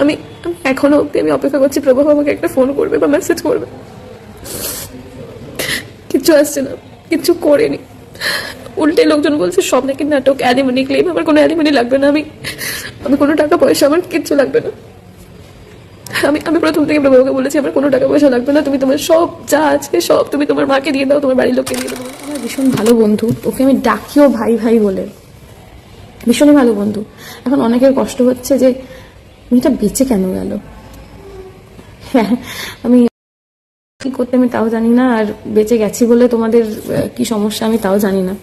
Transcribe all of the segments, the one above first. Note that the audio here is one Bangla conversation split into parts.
আমি এখনো অব্দি আমি অপেক্ষা করছি প্রভাব আমাকে একটা ফোন করবে বা মেসেজ করবে, কিচ্ছু আসছে না, কিচ্ছু করেনি। উল্টে লোকজন বলছে সব নাকি নাটক, অ্যালিমনি ক্লেম। আমার কোনো অ্যালিমনি লাগবে না, আমি কোনো টাকা পয়সা আমার কিচ্ছু লাগবে না। আমি প্রথম থেকে প্রভাবকে বলেছি আমার কোনো টাকা পয়সা লাগবে না, তুমি তোমার সব যা আছে সব তুমি তোমার মাকে দিয়ে দাও, তোমার বাড়ির লোককে দিয়ে দাও। আমার ভীষণ ভালো বন্ধু, ওকে আমি ডাকিও ভাই ভাই বলে, ভীষণই ভালো বন্ধু। এখন অনেকের কষ্ট হচ্ছে যে মেয়েটা বেঁচে কেন গেল। হ্যাঁ, আমি কি করতে আমি তাও জানি না, আর বেঁচে গেছি বলে তোমাদের কি সমস্যা আমি তাও জানি না।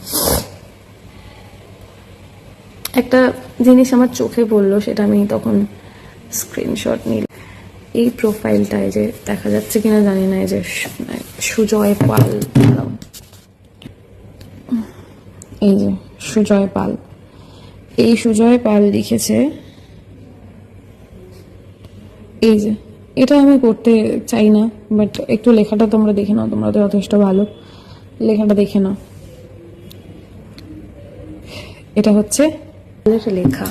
একটা জিনিস আমার চোখে পড়লো, সেটা আমি তখন স্ক্রিনশট নিলাম। এই প্রোফাইলটায় যে দেখা যাচ্ছে কিনা জানি না, এই যে সুজয় পাল, এই যে সুজয় পাল, এই সুজয় পাল লিখেছে, এই যে এটা আমি করতে চাই না, বাট একটু লেখাটা তোমরা দেখে নাও, তোমরা তো যথেষ্ট ভালো, লেখাটা দেখে নাও। এটা হচ্ছে লেখা,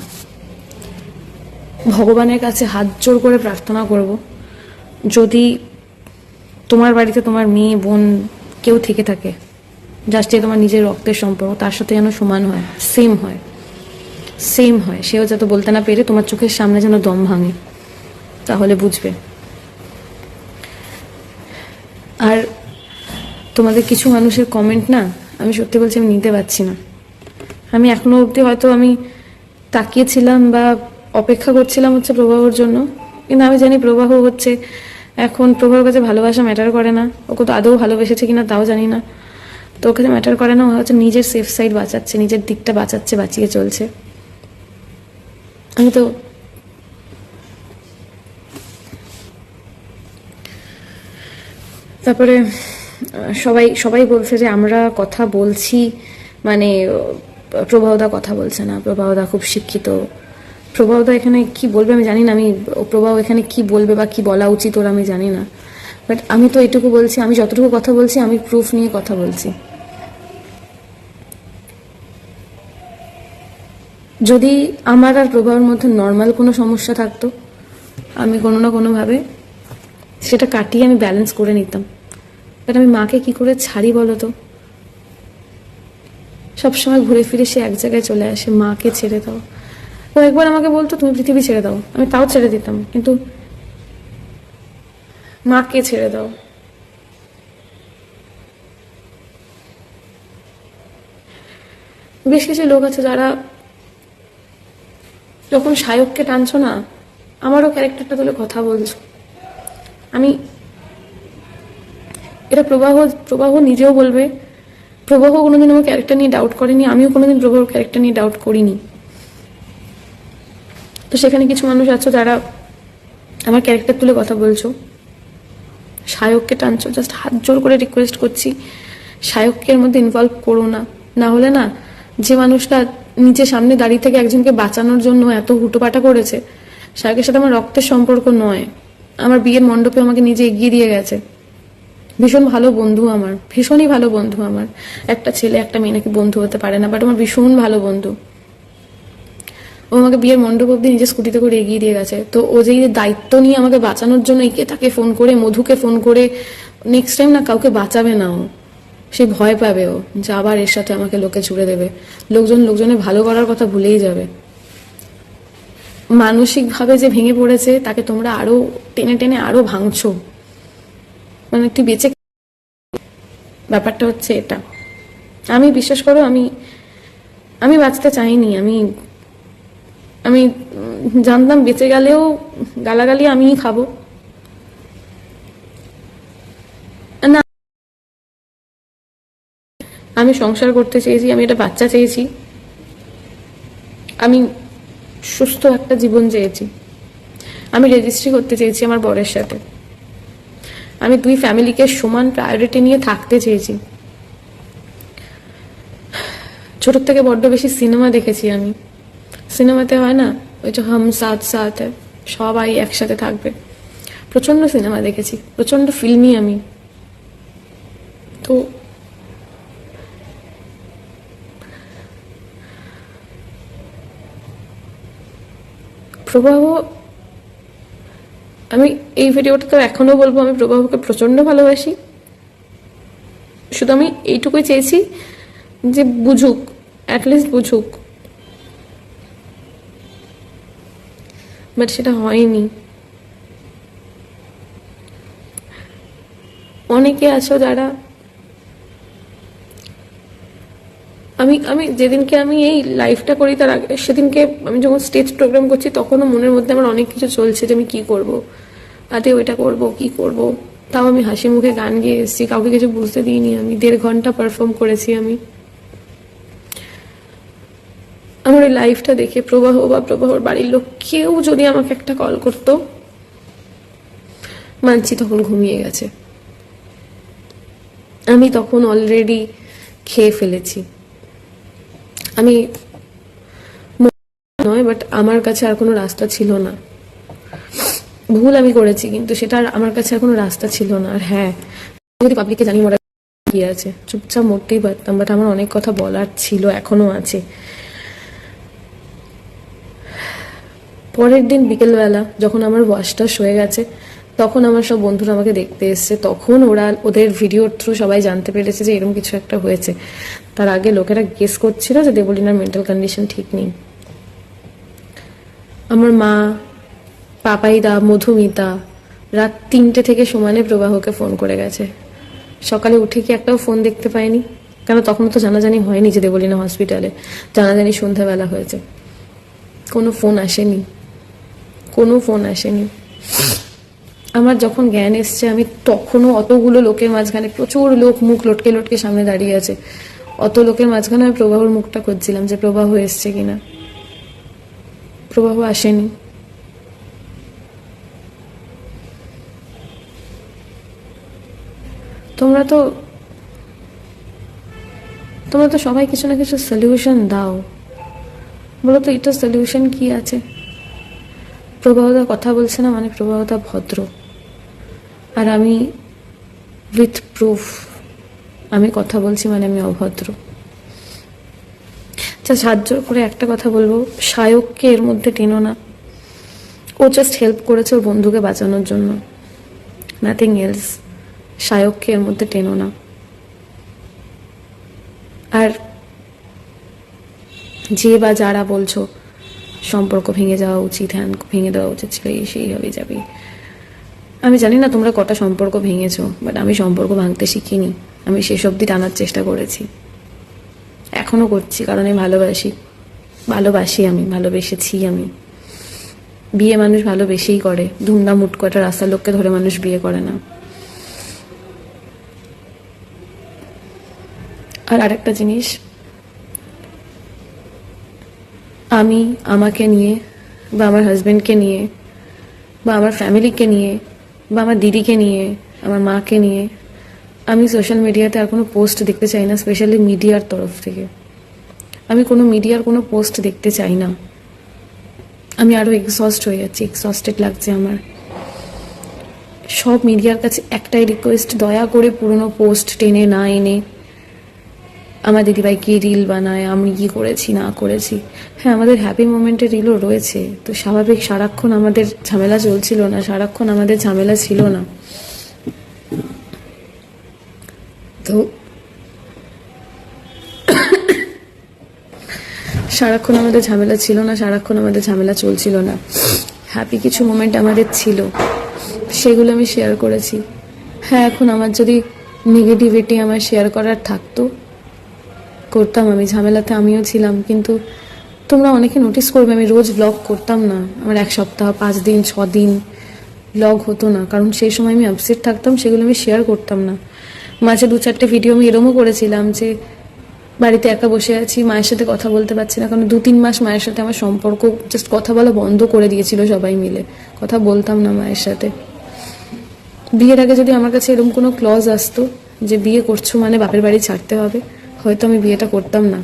ভগবানের কাছে হাত জোর করে প্রার্থনা করব, যদি তোমার বাড়িতে তোমার মেয়ে বোন কেউ থেকে থাকে, জাস্ট যে তোমার নিজের রক্তের সম্পর্ক, তার সাথে যেন সমান হয়, সেম হয়, সেম হয়, সেও যাতে বলতে না পেরে তোমার চোখের সামনে যেন দম ভাঙে, তাহলে বুঝবে। আর তোমাদের কিছু মানুষের কমেন্ট না, আমি সত্যি বলছি আমি নিতে পারছি না। আমি এখনো অবধি হয়তো আমি তাকিয়েছিলাম বা অপেক্ষা করছিলাম হচ্ছে প্রবাহর জন্য, কিন্তু আমি জানি প্রবাহ হচ্ছে এখন প্রবাহর কাছে ভালোবাসা ম্যাটার করে না, ওকে তো আদৌ ভালোবেসেছে কিনা তাও জানি না, তো ওর কাছে ম্যাটার করে না, ও হচ্ছে নিজের সেফ সাইড বাঁচাচ্ছে, নিজের দিকটা বাঁচাচ্ছে, বাঁচিয়ে চলছে। আমি তো তারপরে সবাই সবাই বলছে যে আমরা কথা বলছি, মানে প্রবাহদা কথা বলছে না, প্রবাহদা খুব শিক্ষিত, প্রবাহদা এখানে কি বলবে আমি জানি না, আমি প্রবাহ এখানে কি বলবে বা কি বলা উচিত ওর আমি জানি না, বাট আমি তো এটুকু বলছি, আমি যতটুকু কথা বলছি আমি প্রুফ নিয়ে কথা বলছি। যদি আমার আর প্রবাহের মধ্যে নর্মাল কোনো সমস্যা থাকতো, আমি কোনো না কোনোভাবে সেটা কাটিয়ে আমি ব্যালেন্স করে নিতাম, বাট আমি মাকে কি করে ছাড়ি বলো তো? সবসময় ঘুরে ফিরে সে এক জায়গায় চলে আসে, মাকে ছেড়ে দাও। ও একবার আমাকে বলতো তুমি পৃথিবী ছেড়ে দাও, আমি তাও ছেড়ে দিতাম, কিন্তু মাকে ছেড়ে দাও। বেশ কিছু লোক আছে যারা যখন সায়ককে টানছো না, আমারও ক্যারেক্টারটা তুলে কথা বলছো। আমি এটা প্রবাহ প্রবাহ নিজেও বলবে, প্রবাহ কোনোদিন আমার ক্যারেক্টার নিয়ে ডাউট করেনি, আমিও কোনোদিন প্রবাহর ক্যারেক্টার নিয়ে ডাউট করিনি। তো সেখানে কিছু মানুষ আছো যারা আমার ক্যারেক্টার তুলে কথা বলছো, সায়ককে টানছো, জাস্ট হাত জোর করে রিকোয়েস্ট করছি সায়ককে এর মধ্যে ইনভলভ করো না। না হলে না, যে মানুষটা নিচে সামনে দাঁড়িয়ে থেকে একজনকে বাঁচানোর জন্য এত হুটোপাটা করেছে, সায়কের সাথে আমার রক্তের সম্পর্ক নয়, আমার বিয়ের মণ্ডপে আমাকে নিজে এগিয়ে দিয়ে গেছে, ভীষণ ভালো বন্ধু আমার, ভীষণই ভালো বন্ধু আমার। একটা ছেলে একটা মেয়ে নাকি বন্ধু হতে পারে না, বাট আমার ভীষণ ভালো বন্ধু। ও আমাকে বিয়ের মণ্ডপ অব্দি নিজের স্কুটিতে করে এগিয়ে দিয়ে গেছে। তো ও যে দায়িত্ব নিয়ে আমাকে বাঁচানোর জন্য একে তাকে ফোন করে, মধুকে ফোন করে, নেক্সট টাইম না কাউকে বাঁচাবে না, ও সে ভয় পাবে, ও যে আবার এর সাথে আমাকে লোকে ছুড়ে দেবে, লোকজনের ভালো করার কথা ভুলেই যাবে। মানসিকভাবে যে ভেঙে পড়েছে তাকে তোমরা আরো টেনে টেনে আরো ভাঙছো, মানে তুই বেঁচে, ব্যাপারটা হচ্ছে এটা। আমি বিশ্বাস করো, আমি বাঁচতে চাইনি, আমি জানতাম বেঁচে গেলেও গালাগালি আমিই খাবো। না, আমি সংসার করতে চেয়েছি, আমি একটা বাচ্চা চেয়েছি, আমি সুস্থ একটা জীবন চেয়েছি, আমি রেজিস্ট্রি করতে চেয়েছি আমার বরের সাথে, আমি দুই ফ্যামিলিকে সমান প্রায়োরিটি নিয়ে থাকতে চেয়েছি। ছোট থেকে বড্ড বেশি সিনেমা দেখেছি আমি, সিনেমাতে হয় না ওই যে হাম সাথ সাথ হ্যায়, সবাই একসাথে থাকবে, প্রচন্ড সিনেমা দেখেছি, প্রচন্ড ফিল্মি আমি। তো প্রবাহ আমি এই ভিডিওটা তো এখনো বলবো আমি প্রবাহকে প্রচন্ড ভালোবাসি। শুধু আমি এইটুকুই চেয়েছি যে বুঝুক, অ্যাটলিস্ট বুঝুক, বাট সেটা হয়নি। অনেকে আছো যারা, আমি যেদিনকে আমি এই লাইফটা করি তার আগে সেদিনকে আমি যখন স্টেজ প্রোগ্রাম করছি তখনও মনের মধ্যে আমার অনেক কিছু চলছে যে আমি কি করব, আদে ওইটা করব কি করব। তাও আমি হাসি মুখে গান গেয়ে এসেছি, কাউকে কিছু বুঝতে দিইনি। আমি 1.5 ঘন্টা পারফর্ম করেছি। আমি আমার এই লাইফটা দেখে প্রবাহ বা প্রবাহর বাড়ির লোক কেউ যদি আমাকে একটা কল করতো, মানছি তখন ঘুমিয়ে গেছে, আমি তখন অলরেডি খেয়ে ফেলেছি। আমি নয়, বাট আমার কাছে আর কোনো রাস্তা ছিল না। ভুল আমি করেছি, কিন্তু সেটা আর আমার কাছে আর কোনো রাস্তা ছিল না। আর হ্যাঁ, যদি পাবলিককে জানি মরা কি আছে, চুপচাপ মরতেই পারতাম, বাট আমার অনেক কথা বলার ছিল, এখনো আছে। পরের দিন বিকেলবেলা যখন আমার ওয়াশটা হয়ে গেছে, তখন আমার সব বন্ধুরা আমাকে দেখতে এসছে। তখন ওদের ভিডিওর থ্রু সবাই জানতে পেরেছে যে এরকম কিছু একটা হয়েছে। তার আগে লোকেরা গেস করছিল যে দেবলীনার মেন্টাল কন্ডিশন ঠিক নেই। আমার মা, পাপাইদা, মধুমিতা রাত 3টে থেকে সমানে প্রবাহকে ফোন করে গেছে। সকালে উঠে কি একটাও ফোন দেখতে পায়নি, কেন তখন তো জানাজানি হয়নি যে দেবলীনা হসপিটালে, জানাজানি সন্ধ্যাবেলা হয়েছে। কোনো ফোন আসেনি, কোনো ফোন আসেনি। আমার যখন জ্ঞান এসছে আমি তখনও অতগুলো লোকের মাঝখানে, প্রচুর লোক মুখ লটকে লটকে সামনে দাঁড়িয়ে আছে, অত লোকের মাঝখানে আমি প্রবাহর মুখটা খুঁজছিলাম যে প্রবাহ এসছে কিনা। প্রবাহ আসেনি। তোমরা তো সবাই কিছু না কিছু সলিউশন দাও, বলো তো এটা সলিউশন কি আছে? প্রবাহদা কথা বলছে না মানে প্রবাহদা ভদ্র, আর আমি উইথ প্রুফ আমি কথা বলছি মানে আমি অভদ্র। সাহায্য করে একটা কথা বলবো, সায়ককে এর মধ্যে টেনো না। ও জাস্ট হেল্প করেছে ওর বন্ধুকে বাঁচানোর জন্য, নাথিং এলস। সায়ককে এর মধ্যে টেনো না। আর যে বা যারা বলছো সম্পর্ক ভেঙে যাওয়া উচিত, হ্যাঁ ভেঙে দেওয়া উচিত ছিল, এই সেই হবে যাবে, আমি জানি না তোমরা কটা সম্পর্ক ভেঙেছো, বাট আমি সম্পর্ক ভাঙতে শিখিনি। আমি শেষ অবধি টানার চেষ্টা করেছি, এখনো করছি, কারণ আমি ভালোবাসি, আমি ভালোবেসেছি। আমি বিয়ে মানুষ ভালোবেসেই করে, ধুমধাম উট কটা রাস্তার লোককে ধরে মানুষ বিয়ে করে না। আর আরেকটা জিনিস, আমি আমাকে নিয়ে বা আমার হাজব্যান্ডকে নিয়ে বা আমার ফ্যামিলিকে নিয়ে বা আমার দিদিকে নিয়ে, আমার মাকে নিয়ে আমি সোশ্যাল মিডিয়াতে আর কোনো পোস্ট দেখতে চাই না, স্পেশালি মিডিয়ার তরফ থেকে। আমি কোনো মিডিয়ার কোনো পোস্ট দেখতে চাই না। আমি আরও এক্সস্ট হয়ে যাচ্ছি, এক্সস্টেড লাগছে আমার। সব মিডিয়ার কাছে একটাই রিকোয়েস্ট, দয়া করে পুরনো পোস্ট টেনে না এনে আমার দিদিভাই কি রিল বানায়, আমি কি করেছি না করেছি। হ্যাঁ, আমাদের হ্যাপি মোমেন্টের রিলও রয়েছে, তো স্বাভাবিক সারাক্ষণ আমাদের ঝামেলা চলছিল না, সারাক্ষণ আমাদের ঝামেলা ছিল না। তো সারাক্ষণ আমাদের ঝামেলা ছিল না, সারাক্ষণ আমাদের ঝামেলা চলছিল না। হ্যাপি কিছু মোমেন্ট আমাদের ছিল, সেগুলো আমি শেয়ার করেছি। হ্যাঁ, এখন আমার যদি নেগেটিভিটি আমার শেয়ার করার থাকতো করতাম, আমি ঝামেলাতে আমিও ছিলাম। কিন্তু তোমরা অনেকে নোটিস করবে আমি রোজ ব্লগ করতাম না, আমার 1 সপ্তাহ 5 দিন 6 দিন ব্লগ হতো না, কারণ সেই সময় আমি আপসেট থাকতাম, সেগুলো আমি শেয়ার করতাম না। মাঝে 2-4টে ভিডিও আমি এরমও করেছিলাম যে বাড়িতে একা বসে আছি, মায়ের সাথে কথা বলতে পারছি না, কারণ 2-3 মাস মায়ের সাথে আমার সম্পর্ক জাস্ট কথা বলা বন্ধ করে দিয়েছিল, সবাই মিলে কথা বলতাম না মায়ের সাথে। বিয়ের আগে যদি আমার কাছে এরকম কোনো ক্লজ আসতো যে বিয়ে করছো মানে বাপের বাড়ি ছাড়তে হবে, হয়তো আমি বিয়েটা করতাম না।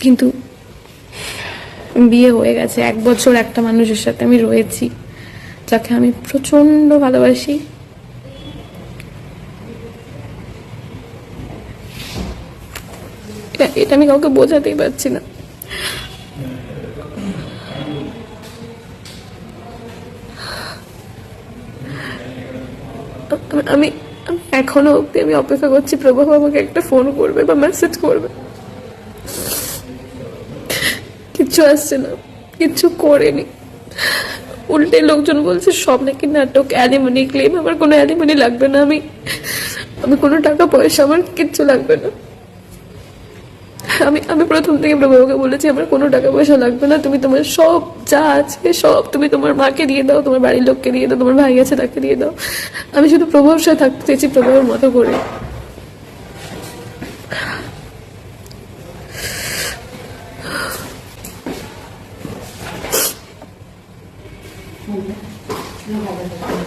কিন্তু বিয়ে হয়ে গেছে, 1 বছর একটা মানুষের সাথে আমি রয়েছি যাকে আমি প্রচন্ড ভালোবাসি। এটা আমি কাউকে বোঝাতেই পারছি না। আমি আমি এখনো অব্দি আমি অপেক্ষা করছি প্রভু আমাকে একটা ফোন করবে বা মেসেজ করবে, কিচ্ছু আসছে না, কিচ্ছু করেনি। উল্টে লোকজন বলছে সব নাকি নাটক, অ্যালিমনি ক্লেম। আমার কোনো অ্যালিমনি লাগবে না, আমি আমি কোনো টাকা পয়সা আমার কিচ্ছু লাগবে না। আমি প্রথম থেকে প্রভুকে বলেছি আমার কোনো টাকা পয়সা লাগবে না, তুমি তোমার সব যা আছে সব তুমি তোমার মাকে দিয়ে দাও, তোমার বাড়ির লোককে দিয়ে দাও, তোমার ভাই আছে তাকে দিয়ে দাও। আমি শুধু প্রভুর সাথে থাকতে চেয়েছি, প্রভুর মতো করে। হুম।